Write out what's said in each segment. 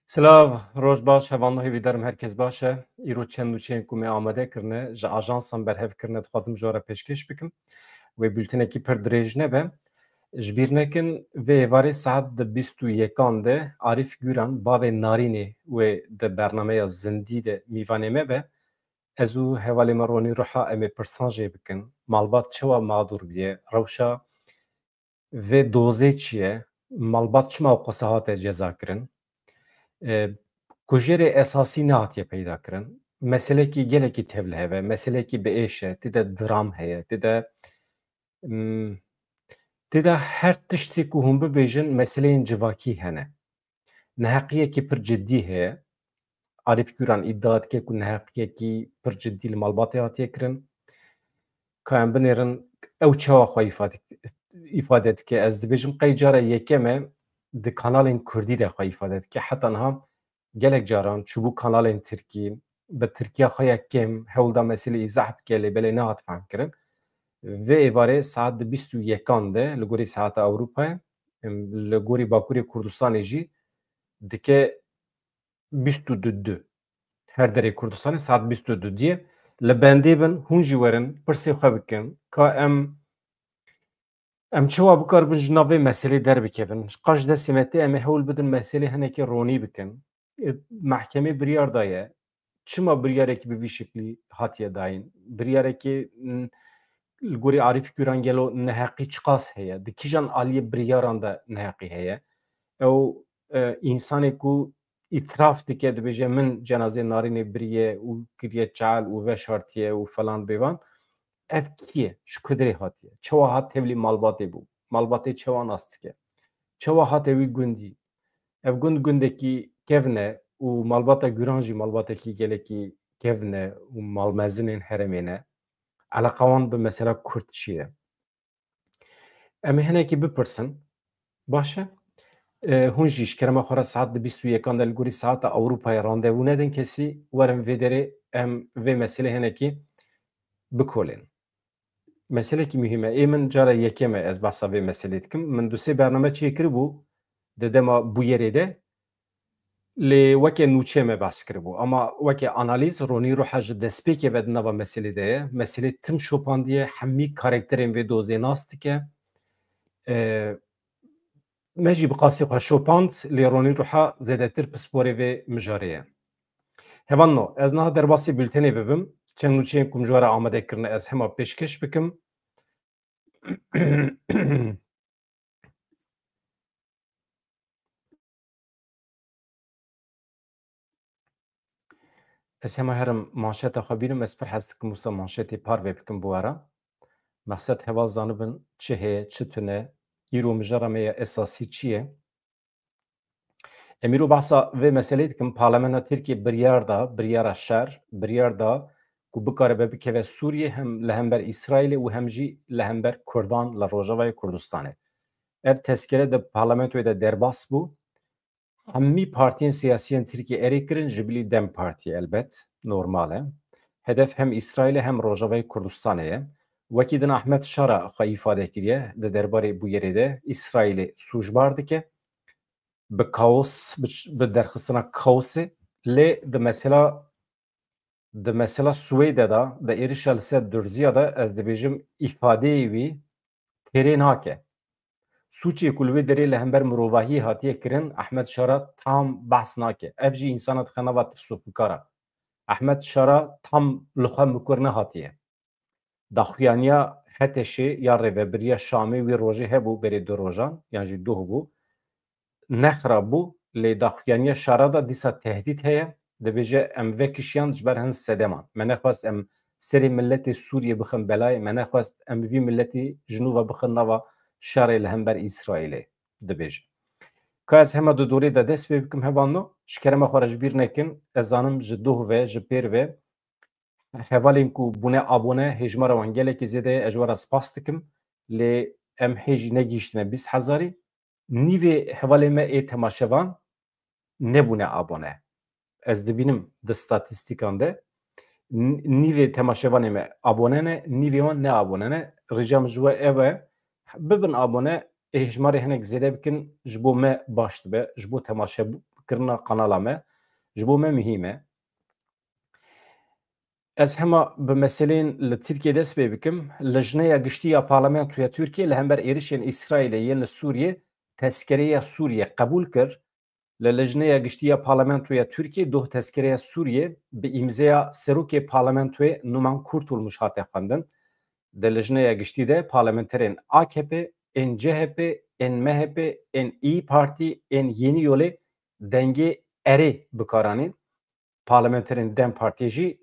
Silav, roj baş, hevanlı hêvîdarim herkes baş e. Îro çend û çên ku me amade kirine ji ajansan berhevkirine dixwazim ji we re pêşkêş bikim. Wê bültenekî pir dirêj nebe. Ji bîr nekin vê êvarê saet di 21 de Arîf Güran bavê Narînê wê di bernameya Zindî de mîvanê me be. Ez û hevalê me Ronî Ruha em ê pirsan jê bikin. Malbat çawa madûr bûye? Rewşa vê dozê çi ye? Malbat çima qesa hate cezakirin? Kujerê esasî nehatiye peydakirin. Meselekî gelekî tevli heve, meselekî biêş e, tê de dram heye, tê de her tiştê ku hûn bibêjin meseleyên civakî hene. Neheqiyekî pir ciddî heye. Arîf Güran îdia dike ku neheqiyekî pir ciddî li malbatê hatiye kirin. Ka em binêrin ew çawa xwe îfade dike. Ez dibêjim qey cara yekem e di kanalên Kurdî de xwe îfade dike. Heta niha gelek caran çûbû kanalên Tirkî bi Tirkiya xwe ya kêm hewl da meselê îzah bike lêbelê nehat fehmkirin. Vê êvarê saet di 21 de li gorî saeta Ewropayê li gorî Bakurê Kurdistanê jî dike 22. Her derê Kurdistanê saet 22 ye. Li bendê bin hûn jî werin pirsê xwe bikin ka em çawa bikaribin ji nav vê meselê derbikevin. Qas ji destê me tê em ê hewl bidin meselê hinekî ronî bikin. Mehkemê biryar daye. Çima biryarekî bi vî şeklî hatiye dayîn? Biryarekî li gorî Arîf Güran gelo neheqî çi qas heye? Di kîjan aliyê biryaran de neheqî heye? Ew însanê ku îtiraf dike dibêje min cenazeyê Narînê biriye û kiriye çal û veşartiye û felan bêvan. Ev kî ye? Ji Kudirê hatiye. Çawa hat tevlî malbatê bû? Malbatê çawa nas dike? Çawa hate wî gundî? Ev gundekî kevn e û malbata Güran jî malbatekî gelekî kevn e û malmezinên herêmê ne. Eleqa wan bi mesela Kurd çi ye? Em ê hinekî bipirsin. Baş e? Hûn jî ji kerema xwe re saet di 21 de li gorî saeta Ewropayê randevû nedin kesî, werin vê derê em vê meselê hinekî bikolên. Meselekî mühim e. Ê min cara yekêm e ez behsa vê meselê dikim. Min du sê bername çêkiribû di dema bûyerê de lê wekî nûçe me behs kiribû. Ama wekî analîz Ronî Ruha ji destpêkê ve di nava meselê de ye. Meselê tim şopandiye, hemî karakterên vê dozê nas dike. Me jî bi qasî xwe şopand lê Ronî Ruha zêdetir pisporê vê mijarê ye. Hevan no, ez niha derbasî bültenê bibim. Çend û çeyên ku min ji we re amade kirine ez hema pêşkeş bikim. Ez hema herim manşeta xwe bînim, ez pir hez dikim wisa manşetê par vê bikim bi we re. Meqsed heval zanibin çi heye, çi tune, îro mijara me ya esasî çi ye? Em îro behsa vê meselê dikim, Parlamentoya Tirkiye biryara şer, biryar da ku bikaribe bikeve Sûriyê hem li hember İsraîlê û hem jî li hember Kurdan li Rojavayê Kurdistanê. Ev tezkere de parlamentoyê de derbas bû. Hemî partiyên siyasî Tirkiye erê kirin ji bilî Dem Partiye elbet, normal e. Hedef hem İsraîlê hem Rojavayê Kurdistanê ye. Wekî din Ahmed Şara xwe îfade kiriye di derbarê bûyerê de İsraîlê sûcbar dike. Bi kaos, bi derxistina kaosê lê di mesela Swêdê da di êrişa li ser Durziya da ez dibêjim îfadeyê wî têrê nake. Sûçê ku li wê derê li hember mirovahiyê hatiye kirin, Ahmed Şara tam behs nake. Ev jî însana dixe nava tirsofikara. Ahmed Şara tam li xwe mikûr nehatiye. Daxuyaniya Heteşê ya Rêveberiya Şamê wê rojê hebû berê du rojan, yan jî duh bû. Nexirabû lê daxuyaniya Şara da dîsa tehdît heye. Dibêje em vekişiyan ji ber hin sedeman. Me nexwest em serê milletê Sûriyê bixin belayê, me nexwest em vî milletî ji nû ve bixin nava şerê li hember İsraîlê dibêje. Ka ez hema du dorê de dest pê bikim hevalno, ji kerema xwe re ji bîr nekin, ez zanim ji duh ve ji pêr ve hevalên ku bûne abone hêjmara wan gelekî zêde ye, ez ji we re spas dikim. Lê em hêjî negîştine 20,000. Nîvê hevalê me ê temaşevan nebûne abone. Ez dibînim di statîstîkan de nîvê temaşevanê me abone ne, nîvê wan ne abone ne. Rêcam ji we ev e bibin abone, hêjmarê hinek zêde bikin ji bo me baş dibe, ji bo temaşe kirina kanala me ji bo me mühim e. Ez hema bi meselên li Tirkiye dest pê bikim. Lejneya giştiya parlamentoya Tirkiye li hember êrişên İsraîlê yên li Sûriye tezkereya Sûriye qebûl kir. Li lejneya giştiya parlamentoya Tirkiye doh tezkereya Sûriye bi îmzaya serokê parlamentoyê Numan Kurtulmuş hate xwendin. Di lejneya giştî de parlamenterên AKP, ên CHP, ên MHP, ên İYİ Partî, ên Yeni Yolê dengê erê bikaranîn. Parlamenterên Dem Partiyê jî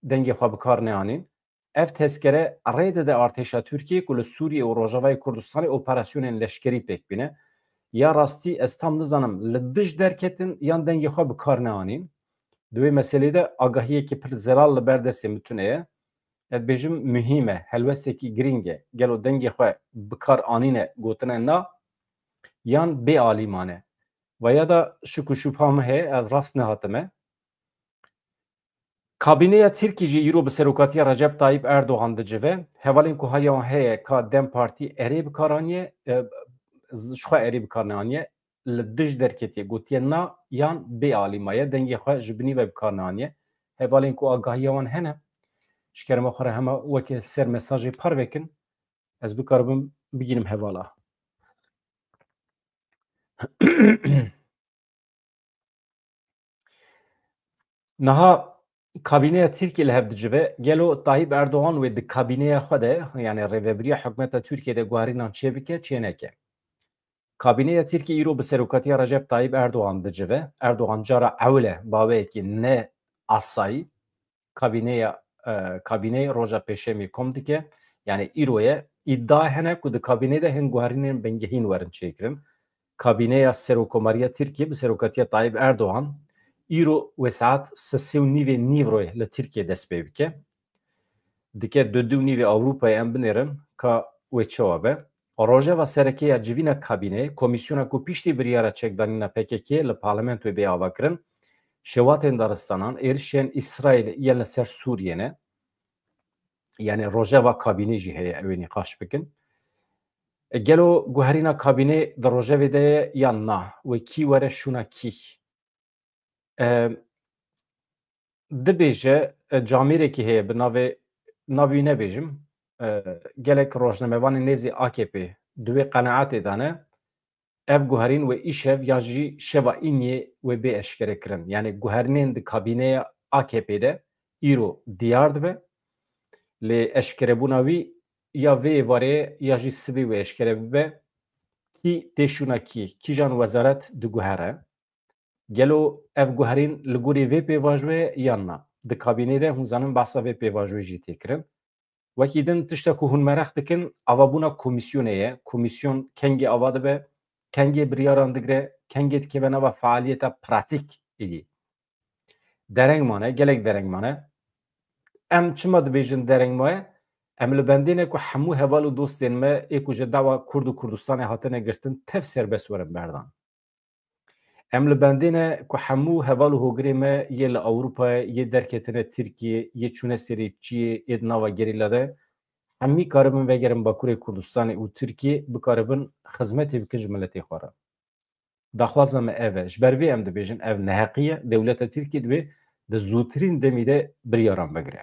dengê xwe bikar neanîn. Ev tezkere rê dide artêşa Tirkiye ku li Sûriye û Rojavayê Kurdistanê operasyonên leşkerî pêk bîne. Ya rastî ez tam nizanim li dij derketin yan dengê xwe bikar neanîn. Di wê meselê de agahiyekî pir zelal li ber destê mitûne ye. Ez bêjim mühîm e, helwestekî giring e. Gelo dengê xwe bikar anîne gotine na yan bê alîman e. Ve ya da şik û şûbha me heye ez rast nehatime. Kabîneya Tirkî jî îro bi serokatiya Recep Tayyip Erdogan dicive. Hevalên ku haya wan heye ka Dem Partî erê bikaraniye, ji xwe erê bikar neaniye, li dij derketiye gotiye na yan bê alîma ye, dengê xwe ji binî ve bikar neaniye. Hevalên ku agahiya wan hene, ji kerema xwe re hema wekî ser mesajê par vekin, ez bikaribim bigînim hevala. Niha kabîneya Tirkiye li hev dicive, gelo Tayyip Erdogan wê di kabîneya xwe de yani rêveberiya hikûmeta Tirkiyeyê de guharînan çê bike çê neke. Kabîneya Tirkiye îro bi serokatiya Recep Tayyip Erdogan dicive. Erdogan cara ewle baweyekî ne asayî kabîneyê roja pêşemê kom dike. Yani îroye îddia hene ku di kabîneyê de hin guharînên bingehîn werin çêkirin. Kabîneya Serokkomariya Tirkiye bi serokatiya Tayyip Erdogan îro wê saet 3:30 nîvroyê li Tirkiye dest pê bike. Dike 2:30 Ewropayê em binêrin ka wê çawa be. Rojeva serekeya civîna kabîneyê, komîsyona ku piştî biryara çekdanîna PKK'yê li parlamentoyê bê avakirin, şewatên daristanan êrişên İsraîlê yên li ser Sûriye ne. Yani rojeva kabînê jî heye ew ê nîqaş bikin. Gelo guherîna kabînê di rojevê de ye yan na? Wê kî were şûna kî? Dibêje camêrekî heye bi navê nebêjim. Gelek rojnamevanên nêzî AKP di wê qenaetê de ne, ev guherîn wê îşev ya jî şeva îniyê wê bê eşkere kirin. Yani guherînên di kabîneya AKP de îro diyar dibe. Lê eşkerebûna wî ya vê êvareyê ya jî sibê wê eşkere bibe. Kî tê şûna kî? Kîjan wezaret diguhere? Gelo ev guherîn li gorî vê pêvajoyê yan na? Di kabîneyê de hûn zanin behsa vê pêvajoyê jî tê kirin. Wekî din tiştek ku hûn merex dikin avabûna komîsyonê ye. Komîsyon kengê ava dibe, kengê biryaran digre, kengê dikeve nava fealiyeta pratik êdî. Dereng mane, gelek dereng mane. Em çima dibêjin dereng maye? Em li bendê ku hemû heval û dostên me ê ku ji dawa Kurd û Kurdistanê hatine girtin tev serbest werin berdan. Em li bendê ku hemû heval û hogirê me yê li Ewropayê yê derketine Tirkiye yê çûne serê Çiyê yê di nava gerîla de hemî karibin vegerin Bakurê Kurdistanê û Tirkiye bikaribin xizmetê bikin ji miletê xwe re. Daxwaza me ev e. Ji ber vê em dibêjin ev neheqiye, dewleta Tirkiye divê di zûtirîn demî de biryaran bigire.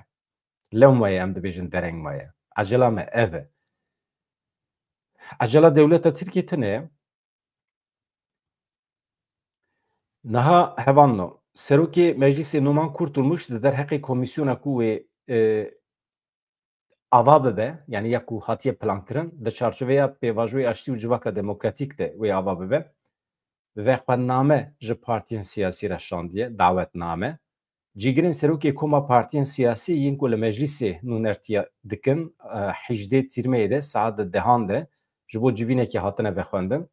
Lew maye em dibêjin dereng maye. Ecela me ev e. Ecela dewleta Tirkiye tune ye. Niha hevanno. Serokê Meclîsê Numan Kurtulmuş di derheqê komîsyona ku wê ava bibe, yani ya ku hatiye plankirin, di çarçoveya pêvajoyê aştî û civaka demokratîk de wê ava bibe. Vexwedname ji partiyên siyasî re şandiye, dawetname. Cîgirên serokê koma partiyên siyasî yên ku li meclîsê nûnertiya dikin, 18 tîrmeyê de saet di dehan de ji bo civînekê hatine vexwendin.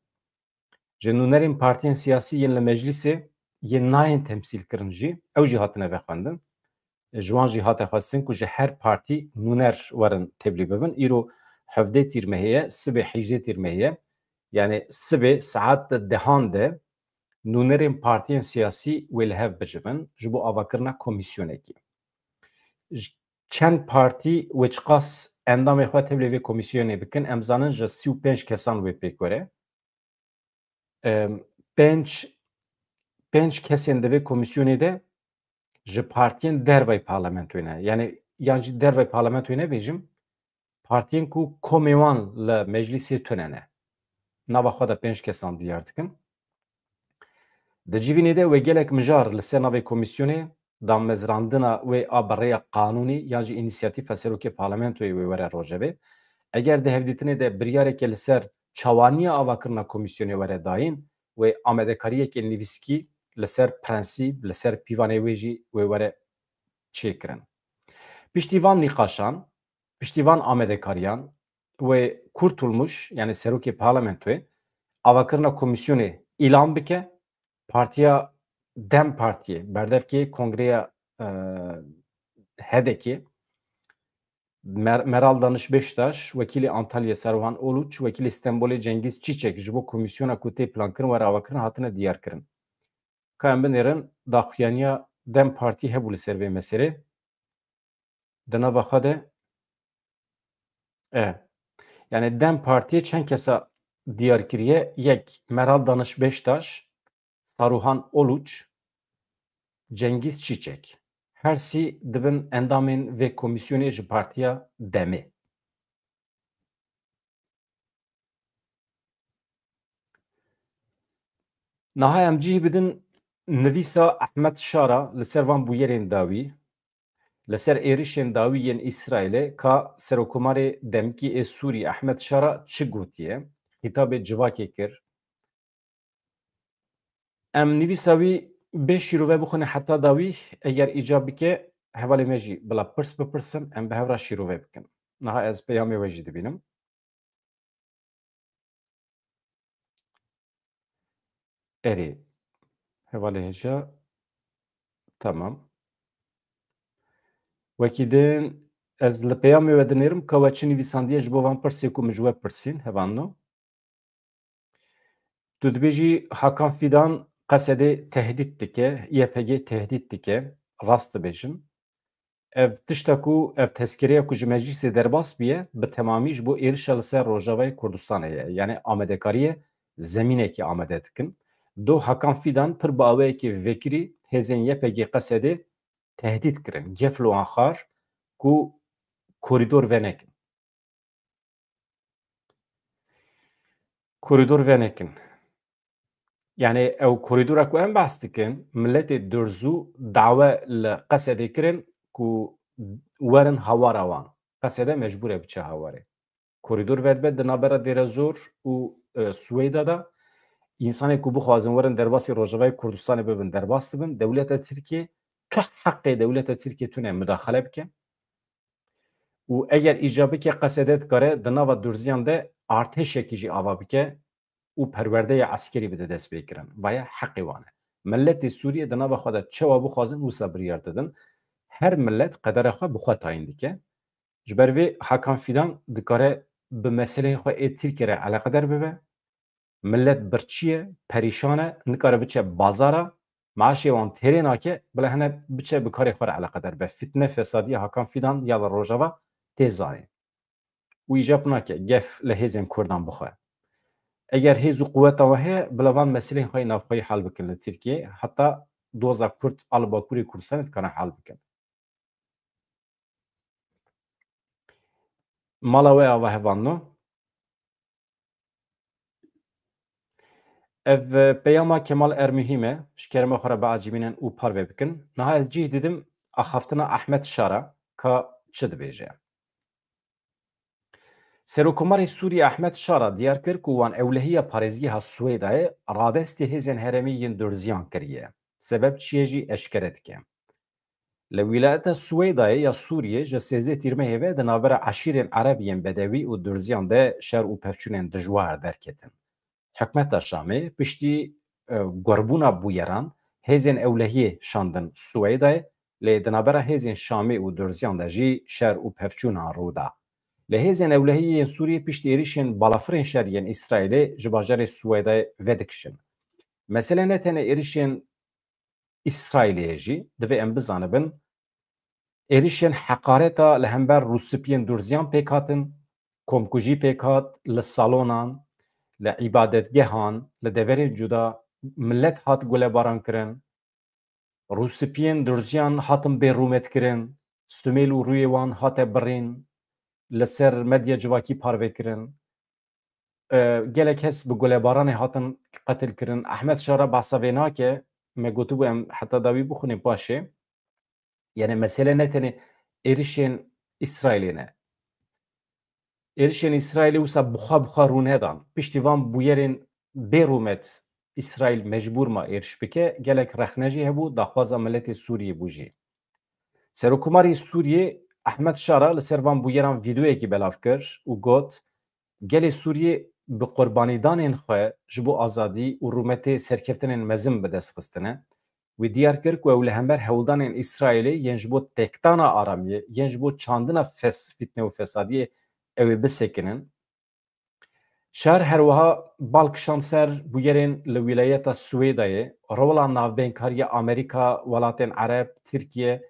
Ji nûnerên partiyên siyasî yên li meclîsê yên nayên temsîlkirin jî, ew jî hatine vexwendin. Ji wan jî hate xwestin ku ji her partî nûner werin tevlî bibin. Îro 17 tîrmehê ye, sibê 18 tîrmehê ye. Yani sibê saet di dehan de nûnerên partiyên siyasî wê li hev bicivin ji bo avakirina komîsyonekî. Çend partî wê çiqas endamê xwe tevlî vê komîsyonê bikin, em zanin ji 35 kesan wê pêk were. 5 5 kesên divê komisyonê de ji partiyên dervey parlamentoyê ne. Yani yan jî dervey parlamentoyê nebêjim, partiyên ku komê wan li meclîsê tune ne. Nava xwe de 5 kesan diyar dikin. Di civînê de wê gelek mijar li ser navê komisyonê damezrandina wê a berêya qanûnî yan jî înîsyatîfa serokê parlamentoyê wê were rojevê. Eger di hevdîtinê de biryareke li ser çawaniya avakirina komisyonê were dayîn wê amedekariyekê nivîskî li ser prensîp, li ser pîvanê wê jî wê were çêkirin. Piştî van nîqaşan, piştî van amedekariyan wê Kurtulmuş yani serokê parlamentoyê avakirina komisyonê îlan bike, partiya Dem Partiyê berdevkê Kongreya HEDEKê Meral Danış Beştaş, Vekîlê Antalya Serwan Oluç, Vekîlê Stenbolê Cengiz Çîçek ji bo komisyona ku tê plankirin were avakirin hatine diyarkirin. Ka em binêrin daxuyaniya Dem Partî hebû li ser vê meselê. Di nava xwe de yani Dem Partiye çend kesa diyar kiriye yek Meral Danış Beştaş, Saruhan Oluç, Cengiz Çîçek. Hersî dibin endamên vê komisyonê ji partiya Demê. Niha em cih bidin nivîsa Ehmed Şara li ser van bûyerên dawî, li ser êrişên dawî yên İsraîlê ka Serokkomarê Demkî ê Sûrî Ehmed Şara çi gotiye? Xîtabê civakê kir. Em nivîsa wî bê şîrove bixwîne heta dawî eger îcab bike hevalê me jî bila pirs bipirsin em bi hev re şîrove bikin. Niha ez peyamê we jî dibînim. Erê hevalê hêja tamam. Wekî din ez li peyamê we dinêrim ka we çi nivîsandiye ji bo van pirsê ku min ji we pirsîn hevano. Tu dibêjî Hakan Fidan Qesedê tehdît dike, YPG tehdît dike, rast dibêjim. Ev tişta ku ev tezkereya ku ji meclîsê derbas bîye bi temamî ji bo êrişa li ser Rojavayê Kurdistanê ye. Yani amedekariyê zemînekê amede dikin. Do Hakan Fidan pir bi awayekî vekirî hêzên YPG Qesedê tehdît kirin. Cef li wan xwar ku korîdor venekin. Korîdor venekin. Yani ew korîdora ku em behs dikin, milletê durzû dawe li Qesedê kirin ku werin hawara wan. Qesede mecbûr e biçe hawarê. Korîdor vedibe di navbera Dêrezor û Swêda da însanê ku bixwazin werin derbasî Rojavayê Kurdistanê bibin derbas dibin. Dewleta Tirkiye tu heqê dewleta Tirkiye tune müdaxele bike û eger îcab bike Qesedê dikare di nava durziyan de artêşekî jî ava bike û perwerdeya eskerî bide dest pê kirin. Vaya heqê wan e. Milletê Sûriye di nava xwe de çawa bixwazin wisa biryar didin. Her millet qedera xwe bi xwe tayîn dike. Ji ber vê Hakan Fidan dikare bi meseleyên xwe ê Tirkiye re eleqedar bibe. Millet birçî ye, perîşan e, nikare biçe bazara, maaşê wan têrê nake, bila hene biçe bi karê xwe re eleqedar be. Fitne fesadiya Hakan Fidan ya li Rojava tê zanîn. û îcab nake gef li hêzên Kurdan bixwe. Eger hêz û quweta we heye bila van meseleyên xwe navxweyî hel bikin li Tirkiye, heta doza Kurd a li Bakurê Kurdistanê dikarin hel bikin. Mala we ava hevano. Ev peyama Kemal Ermühîm e, ji kerema xwe re biacîbînin û parve bikin. Niha ez cih didim axaftina Ehmed Şara ka çi dibêje. Serokkomarê Sûriye Ehmed Şara diyar kir ku wan ewlehiya parêzgeha Swêdayê radestê hêzên herêmî yên durziyan kiriye. Sebeb çi ye jî eşkere dike. Li wîlayeta Swêdayê ya Sûriyê ji 13 tîrmehê ve di navbera eşîrên Erebiyên Bedewî û Durziyan de şer û pevçûnên dijwar derketin. Hikûmeta Şamê piştî gurbûna bûyeran hêzên ewlehiyê şandin Swêdayê, lê di navbera hêzên Şamê û Durziyan de jî şer û pevçûnan rûda. Li hêzên ewlehiyê yên Sûriyê piştî êrişên balafirên şer yên İsraîlê ji bajarê Swêdayê vedikişin. Mesele ne tenê êrişên İsraîlê jî divê em bizanibin êrişên heqareta li hember rûspiyên Durziyan pêk hatin, komkujî pêk hat li salonan, li îbadetgehan, li deverên cuda millet hat gulebaran kirin, Rûspiyên Durziyan hatin bêrûmetkirin, Stumêl û rûyê wan hate birîn, li ser medya civakî parvêkirin, gelek kes bi gulebaranê hatin qetilkirin. Ehmed Şara behsa vê nake, me gotibû em heta dawî bixwînin paşê. Yani mesele ne tenê êrişên İsraîlê ne. Êrişên İsraîlê wisa buxa rûne dan. Piştî van bûyerên bêrûmet İsraîl mecbûr ma êriş bike, gelek rexne jî hebû, daxwaza miletê Sûriyê bû jî. Serokkomarê Sûriyê Ehmed Şara li ser van bûyeran vîdeoyekî belav kir û got gelê Sûriyê bi qurbanîdanên xwe ji bo azadî û rûmetê serkeftinên mezin bi dest xistine. Wî diyar kir ku ew li hember hewldanên İsraîlê yên ji bo tekdana aramiyê yên ji bo çandina fîtne û fesadiyê ew ê bisekinin. Şer her wiha balkişan ser bûyerên li wîlayeta Swêdayê rola navbênkariya Amerîka, welatên Ereb, Tirkiye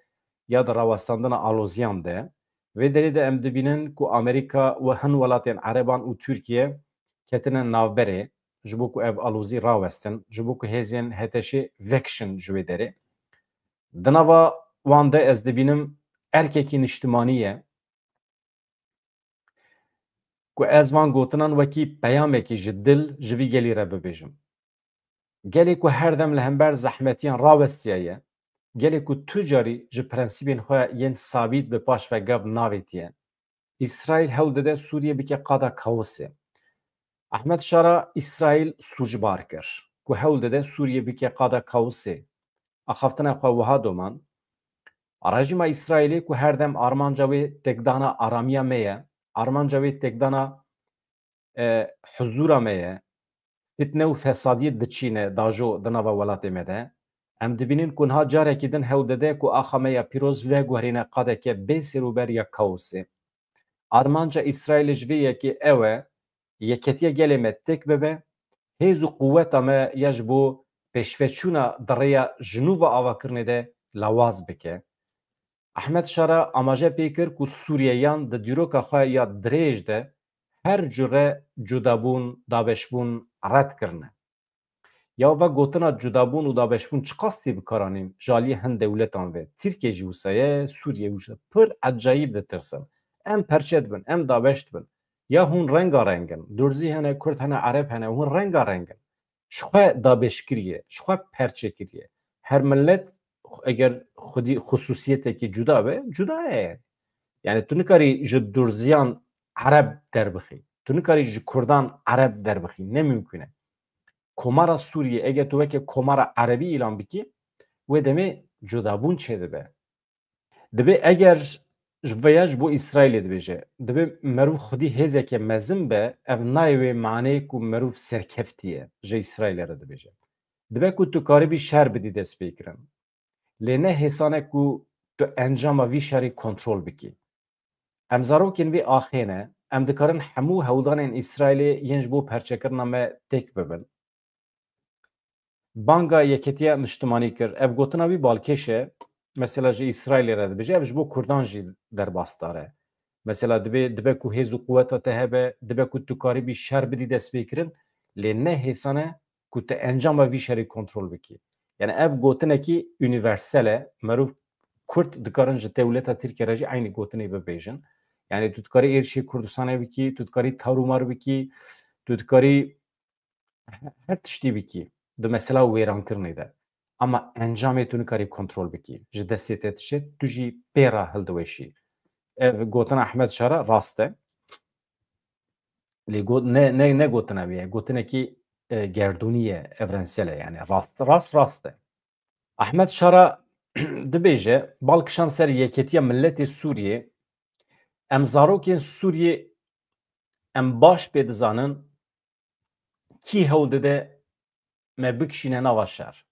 ya da rawestandina alozyan de. Vê derê de em dibînin ku Amerîka û hin welatên Ereban û Tirkiye ketine navberê ji bo ku ev alozî rawestin, ji bo ku hêzên HTŞ vekişin ji wê derê. Di nava wan de ez dibînim erkekî niştimanî ye ku ez van gotinan wekî peyamekî ji dil ji vî gelî re bibêjim. Gelê ku her dem li hember zehmetiyan rawestiye ye, gelê ku tu carî ji prensîbên xwe yên sabît bi paş vegev navêtiye, İsraîl hewl dide Sûriye bike qada kaosê. Ehmed Şara İsraîl sûcbar kir ku hewl dide Sûriye bike qada kaosê. Axaftina xwe wiha doman, rejîma İsraîlê ku her dem armanca wê tekdana aramiya me ye, armanca wê tekdana huzûra me ye, fitne û fesadiyê diçîne dajo di nava welatê me de, em dibînin ku niha carekî din hewl dide ku axa me ya pîroz veguherîne qadeke bê serûber ya kaosê. Armanca İsraîlê ji vê yekê ew e yeketiya gelê me têk bibe, hêz û quweta me ya ji bo pêşveçûna di rêya jinûva avakirinê de lawaz bike. Ehmed Şara amaje pê kir ku Sûriyeyan di dîroka xwe ya dirêj de her cure cudabûn, dabeşbûn red kirine. Ya ve gotina cudabûn û dabeşbûn çi qastî bikaranîn ji aliyê hin dewletan ve Tirkiye jî wisa ye, Sûriye wisa pir ecayîb ditirsin. Em perçe dibin, em dabeş dibin. Ya hûn rengarengin, Durzî hene, Kurd hene, Ereb hene, hûn rengarengin. Ji xwe dabeşkiriye, ji xwe perçekiriye. Her millet eger xwedî xusûsiyetekî cuda be, cuda ye. Yani tu nikarî ji Durziyan Ereb derbixî. Tu nikarî ji Kurdan Ereb derbixî. Ne mümkün e. Komara Sûriye eger tu weke komara Erebî îlan bikî, wê demê cudabûn çê dibe. Dibe eger veya ji bo İsraîlê dibêje, dibe merûv xwedî hêzeke mezin be, ev nayê wê maneyê ku merûv serkeftî ye ji İsraîlê re dibêje. Dibe ku tu karibî şer bidî dest pêkirin. Lê ne hêsane ku tu encama vî şerê kontrol bikî. Em zarokên vê axê ne, em dikarin hemû hewldanên İsraîlê yên ji bo perçekirina me têk bibin. Banga yeketiya niştimanî kir. Ev gotina wî balkêş e, mesela ji İsraîlê re dibêje, ev ji bo Kurdan jî derbasdar e. Mesela dibe ku hêz û quweta te hebe, dibe ku tu karibî şer bidî dest pêkirin, lê ne hêsane ku tu encama vî şerê kontrol bikî. Yani ev gotinekî universel e, merûv Kurd dikarin ji dewleta Tirkiye re jî aynî gotinê bibêjin. Yani tu dikarî êrişî Kurdistanê bikî, tu dikarî tarûmar bikî, tu dikarî her tiştî bikî di mesela wêrankirinê de. Ama encamê tu nikarî kontrol bikî. Ji destê te tişe, tu jî pêra hildiweşî. Ev gotina Ehmed Şara rast e. Lê ne gotina wê ye. Gotinekî gerdûnî ye, evrensel e yani. Rast e. Ehmed Şara dibêje balkişan ser yeketiya milletê Sûriyê em zarokên Sûriyê em baş pê dizanin kî hewl dide me bikişîne nava şer.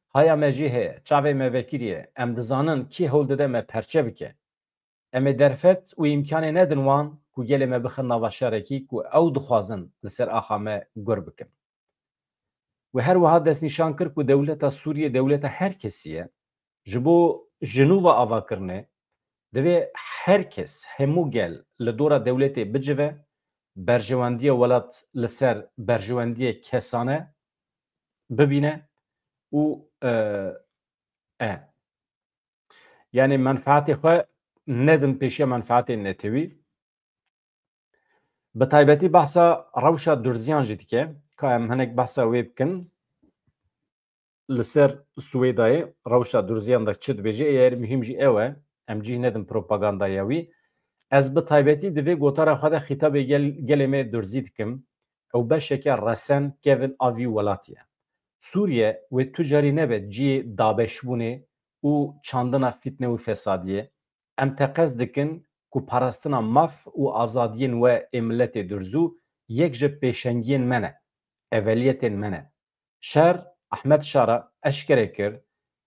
Haya me jî heye, çavê me vekiriye, em dizanin kî hewl dide me perçe bike. Em ê derfet û îmkanê nedin wan ku gelê me bixin nava şerekî ku ew dixwazin li ser axa me gur bikin. Wê her wiha destnîşan kir ku dewleta Sûriye dewleta her kesî ye. Ji bo jinûva avakirinê divê her kes, hemû gel li dora dewletê bicive, berjewendiya welat li ser berjewendiyê kesane ببینه و yani menfaatê xwe nedin pêşiya menfaatên netewî. Bi taybetî behsa rewşa durziyan jî dike ka em hinek behsa wê bikin li ser Swêdayê rewşa durziyan da çi dibêje eğer mühim jî ew e em cih nedin propagandaya wî ez bi taybetî divê gotara xwe de xîtabê gelê me durzî dikim ew beşeke resen kevin a vî welatî ye. Sûriye wê tu carî nebe ciyê dabeşbûnê û çandina fîtne û fesadiyê em teqez dikin ku parastina maf û azadiyên we ê milletê durzû yek ji pêşengiyên me ne, eveliyetên me ne. Şer Ahmed Şara eşkere kir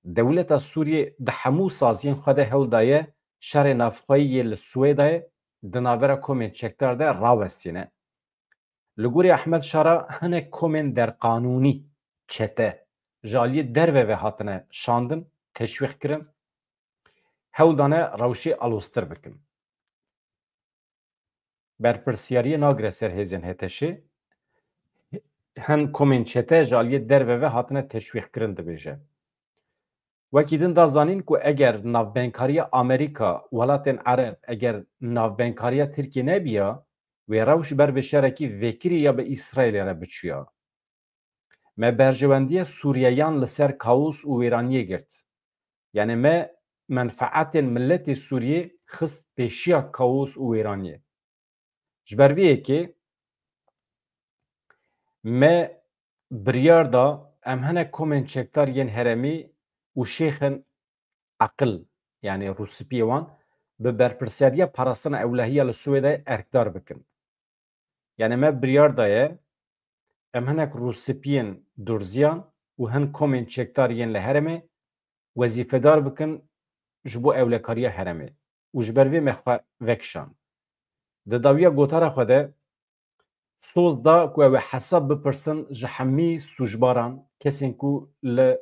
dewleta Sûriyê di hemû saziyên xwe de hewl daye şerê navxweyî li Swêdayê di navbera komên çekdar de rawestîne. Li gorî Ahmed Şara hinek komên derqanûnî çete ji aliyê derve ve hatine şandin, teşwîq kirin, hewl dane rewşê alostir bikin. Berpirsyariyê nagire ser hêzên HTŞ, hin komên çete ji aliyê derve ve hatine teşwîq kirin dibêje. Wekî din da zanîn ku eger navbenkariya Amerîka, welatên Ereb eger navbenkariya Tirkiye nebiya, wê rewş ber bi şerekî vêkirî ya bi İsraîlê re biçûya. Me berjewendiya Sûriyeyan li ser kaos û wêraniyê girt. Yani me menfaatên milletê Sûriyê xist pêşiya kaos û wêraniyê. Ji ber vê yekê me biryar da em hinek komên çekdar yên heremî û şêxên eqil yani rûspiyê wan bi berpirseriya parastina ewlehiya li Swêdayê erkdar bikin. Yani me biryar daye em hinek rûspiyên durziyan û hin komên çekdar yên li heremê wezîfedar bikin ji bo ewlekariya heremê û ji ber vê me xwe vekişand. Di dawiya gotara xwe de soz da ku ew ê hesab bipirsin ji hemî sûcbaran kesên ku li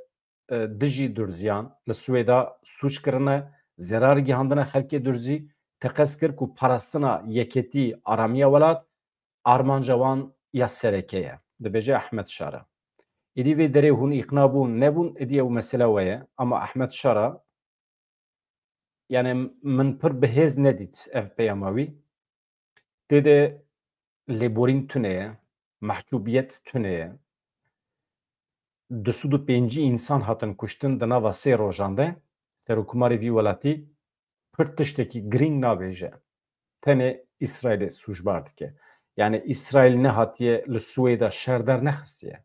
dijî durziyan li Swêda sûç kirine, zerar gihandina xelkê durzî, teqez kir ku parastina yeketî aramiya welat armanca wan ya sereke ye. Dibêje Ahmed Şara. Êdî vê derê hûn îqna bûn nebûn êdî ew mesele we ye ama Ahmed Şara yani min pir bihêz nedît ev peyama wî. Tê de lêborîn tune ye, mehcûbiyet tune ye. 205 însan hatin kuştin di nava sê rojan de serokkomarê vî welatî pir tiştekî girîng nabêje. Tenê İsraîlê sûcbar dike. Yani İsraîl nehatiye li Swêda şerder nexistiye.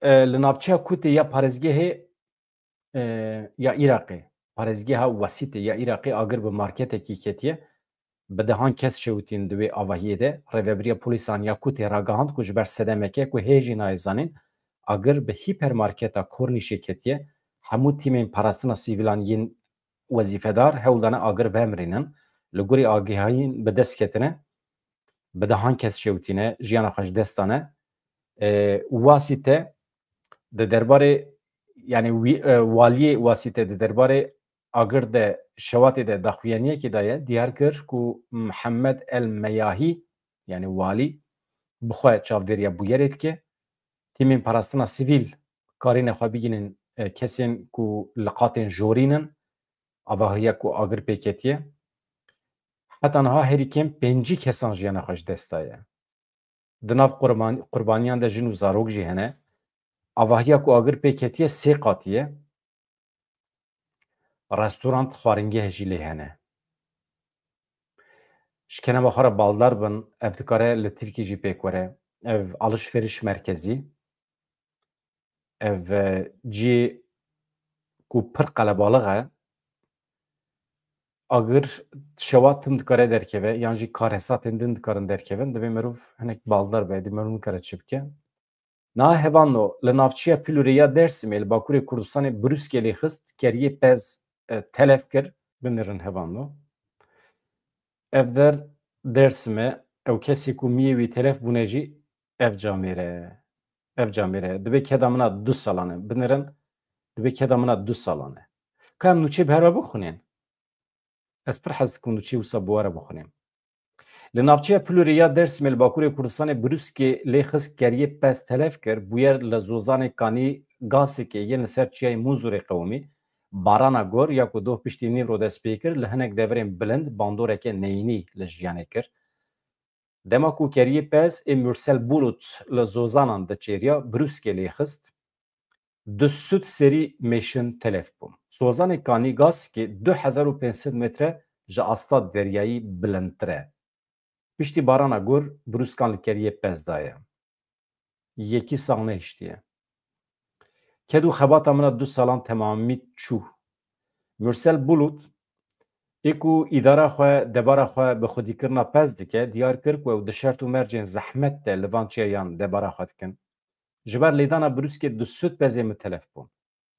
Li navçeya Kutê ya parêzgehê ya Iraqê, parêzgeha Wesîtê ya Iraqê agir bi marketekî ketiye. Bi dehan kes şewitîn di wê avahiyê de rêveberiya polîsan ya Kutê ragihand ku ji ber sedemeke ku hê jî nayê zanîn agir bi hîpermarketa Kornîşê ketiye hemû tîmên parastina sîvilan yên wezîfedar hewl dane agir vemirînin li gorî agihiyên bi dest ketine bi dehan kes şewitîne jiyana xwe ji dest dane. Wasîte di derbarê yani waliyê Wasîte di derbarê agir de şewatê de daxuyaniyekê daye diyar kir ku Mihemed El Meyahî yani walî bixwe çavdêriya bûyerê dike. Tîmên parastina sivîl karîne xwe bigînin kesên ku li qatên jorînin avahiya ku agir pê ketiye. Heta niha herî kêm 5 kesan jiyana xwe ji dest daye. Di nav qurbaniyan de jin û zarok jî hene. Avahiya ku agir pê ketiye sê qatiye. Restorant xwaringeh jî lê hene. Ji kenema xwe re baldar bin ev dikare li Tirkî jî pêk were. Ev alişverîş merkezî. Ev ciyê ku pir qelebalix e agir şewat tim dikare derkeve yan jî karhesatên din dikarin derkevin divê mirov hinek baldar be êdî mirov nikare çi bike. Niha hevano li navçeya Pîlûrê ya Dêrsimê li Bakurê Kurdistanê brûskê lê xist keriyê pez telef kir binirin hevano. Ev der Dêrsimê ew kesê ku miyê wî telef bûne jî ev camêre. Ev camêre dibe keda min a 2 salan e binirin dibe keda min a 2 salan e. Ka em nûçe bi her ve bixwînin? Ez pir hez dikim nûçeyê wisa bi we re bixwînim. Li navçeya Plûriya Dêrsimê li Bakurê Kurdistanê brûskê lê xist geriyê pez telef kir bûye li Zozanê Kanî gasekê yên li ser çiyayê Mûzûrê qewimî barana gor ya ku doh piştî nîv ro dest pê kir li hinek deverên bilind bandoreke neyînî li jiyanê kir. Dema ku geriyê pez ê Mürsel Bulut li Zozanan diçêriya brûskê lê xist di süd serî mêşin telef bûn. Zozanê Kanî gasekê 2500 metre ji asta deryayî bilindtir e. Piştî barana gor brûskan li keriyê pez daye. Yekî sal nehiştiye. Kedû xebata min a 2 salan temamî çû. Mürsel Bulut ê ku îdara xwe debara xwe bi xwedîkirina pez dike, diyar kir ku ew di şert û mercên zehmet de li van çiyayan debara xwe dikin. Ji ber lêdana brûskê di süd pezê min telef bûn.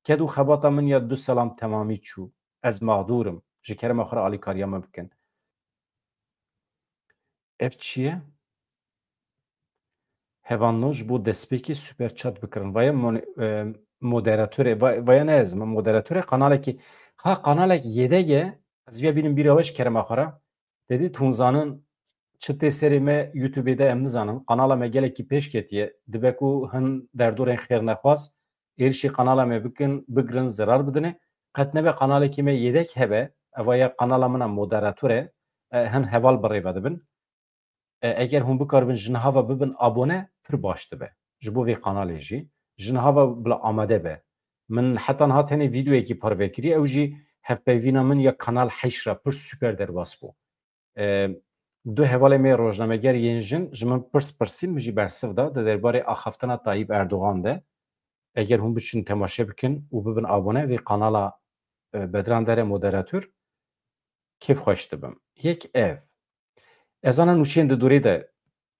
Kedû xebata min ya 2 salan temamî çû. Ez mağdûrim. Ji kerema xwe re alîkariya me bikin. Ev çi ye? Hevanno ji bo destpêkê super chat bikirin. Vaya moderatörê vaya ne ez min moderatörê kanalekî kanalek yêdege ez vê bînim bîra weş kerema xwe re dedî hûnzanin çi tê serê me YouTube'ê de em nizanin. Kanala me gelekî pêş ketiye. Dibe ku hin derdorên xêr nexwaz êrişî kanala me bikin, bigirin, zirar bidine. Qet nebe kanalekî me yêdek hebe. Evaya kanala min a moderatör e. Hin heval birêve dibin. Eger hûn bikaribin ji niha bibin abone pir baş dibe. Ji bo vê kanalê jî ji niha bila amade be. Min heta niha tenê vîdeoyekî parvekirî ew jî hevpeyvîna min ya kanal heşra pir süper derbas bû. Du hevalê me rojnameger yên jin ji min pirsîn min jî bersiv da di derbarê axaftina Tayyip Erdogan de. Eger hûn biçin temaşe bikin û bibin abone vê kanala Bedran Dere moderatör kêf xweş dibim. Yek ev. Ez ana nûçeyên di dorê de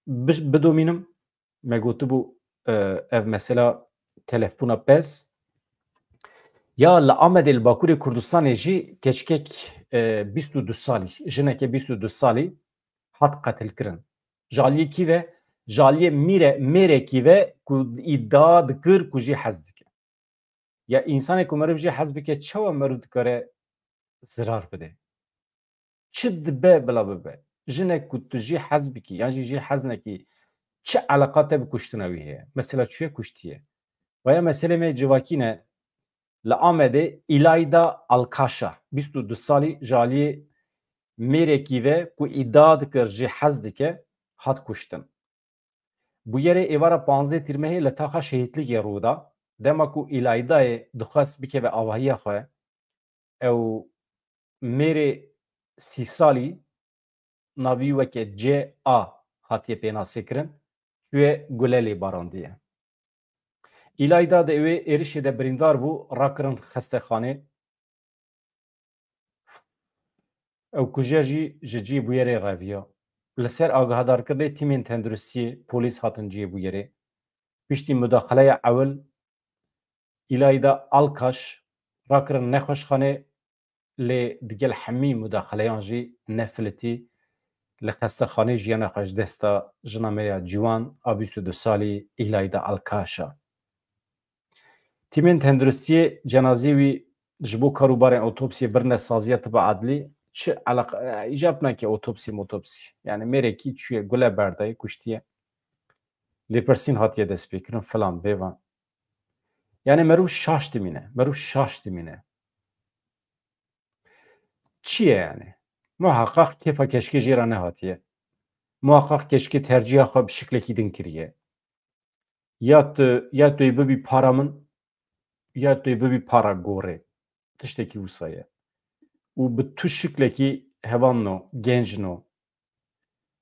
bidomînim me gotibû ev mesela telefbûna pez ya li Amedê li Bakurê Kurdistanê jî keçikek 22 salî jineke 22 salî hat qetilkirin. Jaliyê kî ve jaliyê mêrekî ve ku îdia dikir ku jî hez dike. Ya însanê ku meriv jî hez bike çawa meriv dikare zirar bide. Çi dibe bila bibe. Jinek ku tu jî hez bikî yan jî hez nekî çi eleqa te bi kuştina wî heye? Mesela çûye kuştiye? Vaya meselê me civakî ne li Amedê İlayda Alkaşa 22 salî jaliyê mêrekî ve ku îdia dikir jî hez dike hat kuştin. Bu yerê êvara 15 tîrmehê li taxa şehîtlikê rûda dema ku İlaydayê dixwest bikeve avahiya xwe ew mêrê 30 salî navî weke CA hatiye pênasêkirin çûye gulelê barandiye. İlayda de ew êrişê de birîndar bû rakirin xestexanê. Ew kujiya jî ji cî bû yerê reviya. Li ser agahadarkirinê tîmên tenduristiyê polîs hatin ciyê bû yerê. Piştî mudaxeleya ewil İlayda Alkaş rakirin nexweşxanê lê digel hemî mudaxeleyan jî nefilitî li xestexanê jiyana xwe ji desta jina me ya ciwan a 22 salî İlayda Alkaşa. Tîmên tenduristiyê cenazê wî ji bo karûbarên otopsiyê birine saziya tiba adlî çi îcab neke otopsî yani mêrekî çûye gule berdayê kuştiye lêpirsîn hatiye destpêkirin filan bêvan. Yani meriv şaş dimîne. Çi ye yani? Muhakkak kêfa keşkê jê ra nehatiye. Muhakkak keşkê terciya xwe bi şiklekî din kiriye. Ya tu yê bibî para min ya tu yê bibî para gorê. Tiştekî wisa ye. û bi tu şiklekî hevanno, gencno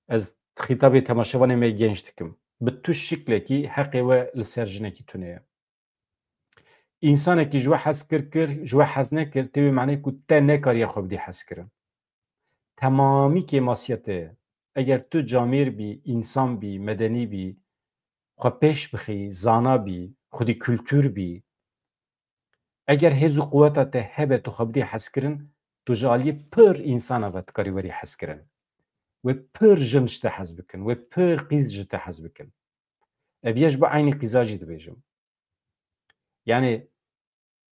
ez xîtabê temaşevanê me genç dikim. Bi tu şiklekî heqê we li ser jinekî tune ye. İnsanekî ji we hez kir, ji we hez nekir, tevê menê ku te nekariye xwe bidî hez kirin. Temamî kêmasiyetê ye. Eger tu camêr bî, însan bî, medenî bî, xwe pêş bixî, zana bî, xwedî kültûr bî, eger hêz û quweta te hebe tu xwe bidî hez kirin, tu ji aliyê pir însana ve dikarî werî hez kirin. Wê pir jin ji te hez bikin, wê pir qîz ji te hez bikin. Ev ye ji bo eynî qîza jî dibêjim. Yani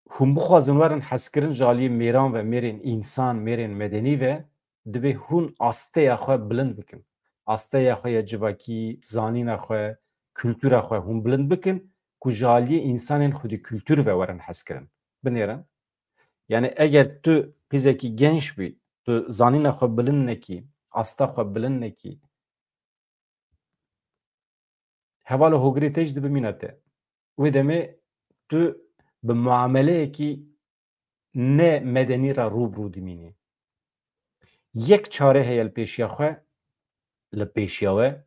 hûn bixwazin werin hezkirin ji aliyê mêran ve mêrên însan, mêrên medenî ve divê hûn asteya xwe bilind bikin. astaya xwe ya civakî, zanîna xwe, kültûra xwe hûn bilind bikin ku ji aliyê însanên xwedî kültûr ve werin hez kirin. Binêrin. Yani eger tu pîzekî genç bî, tu zanîna xwe bilind nekî, asta xwe bilind nekî, hevala hogirê te jî dibimîne te. Wê demê tu bi muameleyekî ne medenî re rûbirû dimînî. Yek çare heye li pêşiya xwe, li pêşiya we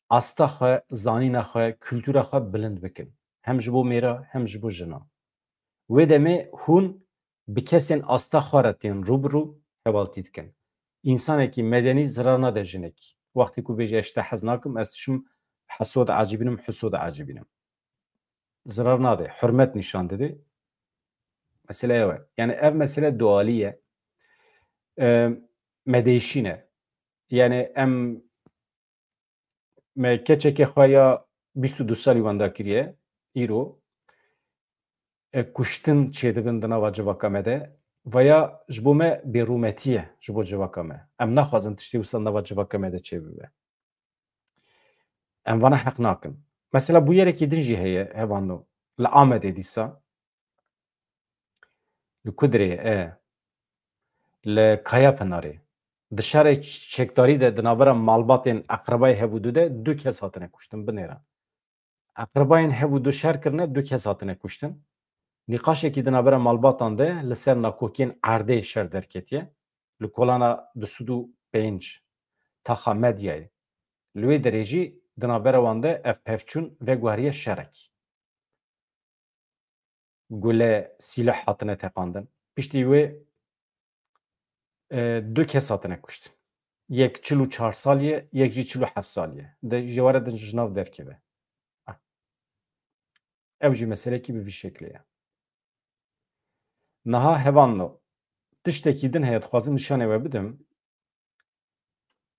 asta xwe, zanîna xwe, kültûra xwe bilind bikin. Hem ji bo mêra, hem ji bo jina. Wê demê hûn bi kesên asta xwe re tên rûbirû hevaltî dikin. İnsanekî medenî zirar nade jinekî. Wextê ku bêje ez te hez nakim, ez tişim hesûd acîbînim, husûd acîbînim. Zirar nade, hürmet nîşan dide. Mesele ew e. Yani ev mesele dualî ye. Me değişîne. Yani em me keçekê xwe ya 22 salî wan da kiriye, îro kuştin çêdibin di nava civaka me de veya ji bo me bêrûmetî ye ji bo civaka me. Em naxwazin tiştî wisa nava civaka me de çê bibe. Em vana heq nakin. Mesela bu yerekî din jî heye hevano. Li Amedê dîsa, li Kudrê li Kayapınarê, di şerê çekdarî de di navbera malbatên eqrebayê hevûdû de 2 kes hatine kuştin binêre. Eqrebayên hevûdû şer kirine 2 kes hatine kuştin. Nîqaşekî di navbera malbatan de li ser nakokên erdê şer derketiye. Li kolana 205 taxa medyayê. Li wê derê jî di navbera wan de ev pevçûn veguheriye şerekî. Gule sîleh hatine teqandin. Piştî wê 2 kes hatine kuştin. Yek 44 salî, yek jî 47 salî. De ji were din ji nav derkeve. Ew jî meselekî bi vî şeklê ye. Niha hevano tiştekî din heye dixwazim nîşanê we bidim.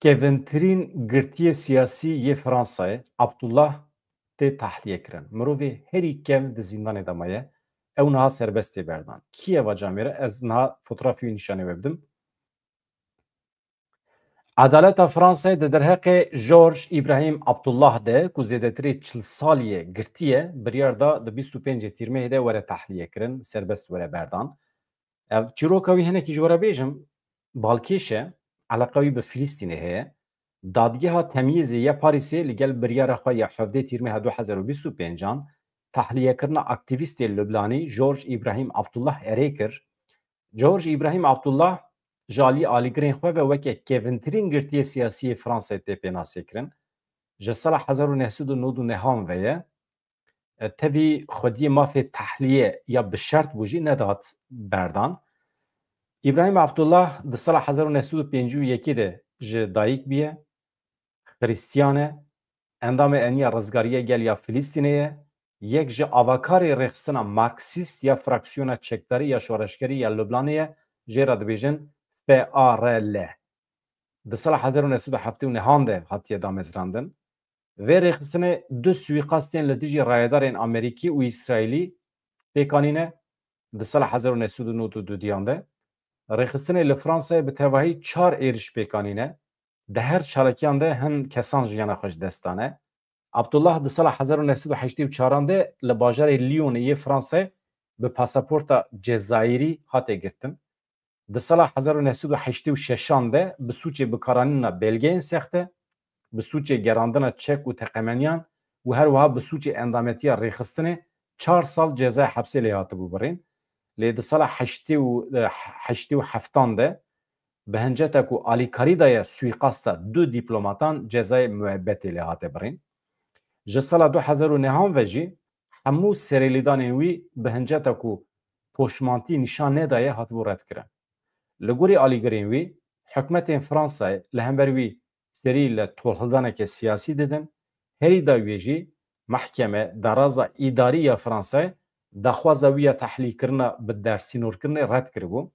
Kevintirîn girtiyê siyasî yê Fransayê Abdullah tê tehliye kirin. Mirovê herî kev di zîndanê de maye. Ew niha serbest tê berdan. Kî eva camêre? Ez niha fotoğrafî wî nîşanê we bidim. Adaleta Fransayê di derheqê George İbrahim Abdullah de ku zêdetirê 40 salî girtiye, biryar da di 25 tîrmehê de were tehliye kirin, serbest were berdan. Ev çîroka wî hinekî ji were bêjim, balkêş e, eleqa wî bi Filîstînê heye. Dadgeha Temyîzê ya Parîsê li gel biryara xwe ya 17 tîrmeha 2025 tehliyekirina aktivîstê Lubnanî George İbrahim Abdullah erê kir. George İbrahim Abdullah ji alî alîgirên xwe ve weke kevintirîn girtiyê siyasî yê Fransayê tê pênasê kirin. Ji sala 1999 ve ye tevî xwediyê mafê tehliye ya bi şert bû jî nedat berdan. İbrahim Abdullah di sala 1951 de ji dayîk bûye, Xristiyan e, endamê eniya rizgariya gel ya Filîstînê ye, yek ji avakarê rêxistina Marksîst ya fraksiyona çekdarî ya şoreşkerî ya Lubnanê ye, jê re dibêjin FARL. Di sala 1979 de hatiye damezrandin. Vê rêxistinê du suîqastên li dijî rayedarên Amerîkî û İsraîlî pêkanîne di sala 1992 de. Rêxistinê li Fransayê bi tevahî 4 êriş pêkanîne. Di her çalakiyan de hin kesan jiyana xwe ji dest dane. Abdullah di sala 1984 de li bajarê Lyonê yê Fransayê bi pasaporta Cezayîrî hate girtin. Di sala 1986 de bi sûçê bikaranîna belgeyên sexte, bi sûçê gerandina çek û teqemeniyan û her wiha bi sûçê endametiya rêxistinê 4 sal cezaya hepsê lê hatibû birîn. Lê di sala 87 de bi hinceta ku alîkarî daye suîqasta du dîplomatan cezayê müebbetê lê hate birîn. Ji sala 2009 ve jî hemû serêlîdanên wî bi hinceta ku poşmantî nîşan nedaye hatibû redkirin. Li gorî alîgirên wî, hikûmetên Fransayê li hember wî serî li tolhildaneke siyasî didin, herî da wê jî mehkeme deraza îdarî ya Fransayê daxwaza wî ya tehlîkirina bi dersînorkirinê red kiribû.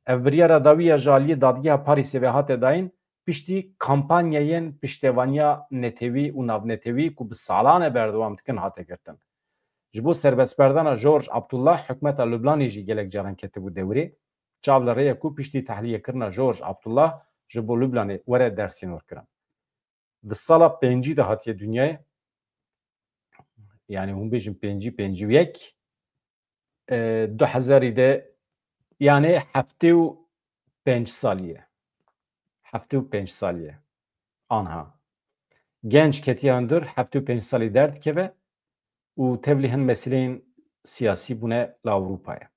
Ev biryara da wî ya ji aliyê dadgeha Parîsê ve hate dayîn piştî kampanyayên piştevaniya netewî û navnetewî ku bi salan e berdewam dikin hate girtin. Ji bo serbestberdana George Abdullah hikûmeta Lubnanê jî gelek caran ketibû dewrê. Çav li rêya ku piştî tehliyekirina George Abdullah ji bo Lubnanê were dersînor kirin. Di sala pêncî de hatiye dünyaya yani hûn bêjin pêncî û yek 2000 de yani heftê û pênc salî ye. Heftê û pênc salî ye. Anha. Genç ketiye hundir heftê û pênc salî derdikeve û tevlî hin meseleyên siyasî bûne li Ewropayê.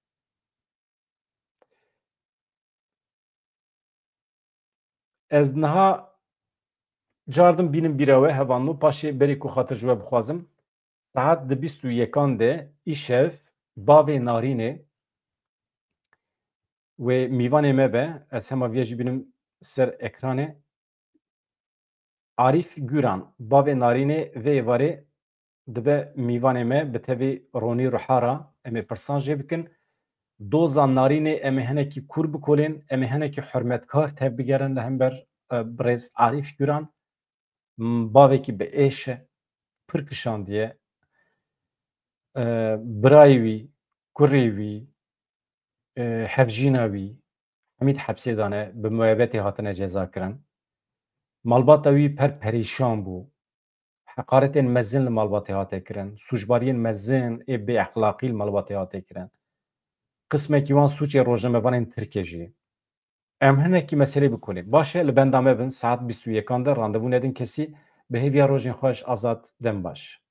Ez niha cardim bînim bîra we hevanû paşê berê ku xatir ji we bixwazim saet di 21 de îşev bavê Narînê wê mîvanê me be ez hemaviya jî bînim ser ekranê Arîf Güran bavê Narînê vê êvarê dibe mîvanê me bi tevî Ronî Rihara em ê pirsan jê bikin doza Narînê em ê hinekî kûr bikolên em ê hinekî hurmetkar tev bigerin li hember birêz Arîf Güran bavekî bi êş e pir kişandiye birayê wî kurê wî hevjîna wî hemî di hepsê dane bi muebetê hatine cezakirin malbata wî per perîşan bû heqaretên mezin li malbatê hate kirin sûcbariyên mezin ê bêexlaqî li malbatê hate kirin qismekî wan sûcê rojnamevanên Tirkiye jî em hinekî meselê bikolên baş e li benda me bin saet 21 de randevû nedin kesî bi hêviya rojên xweş azad dem baş.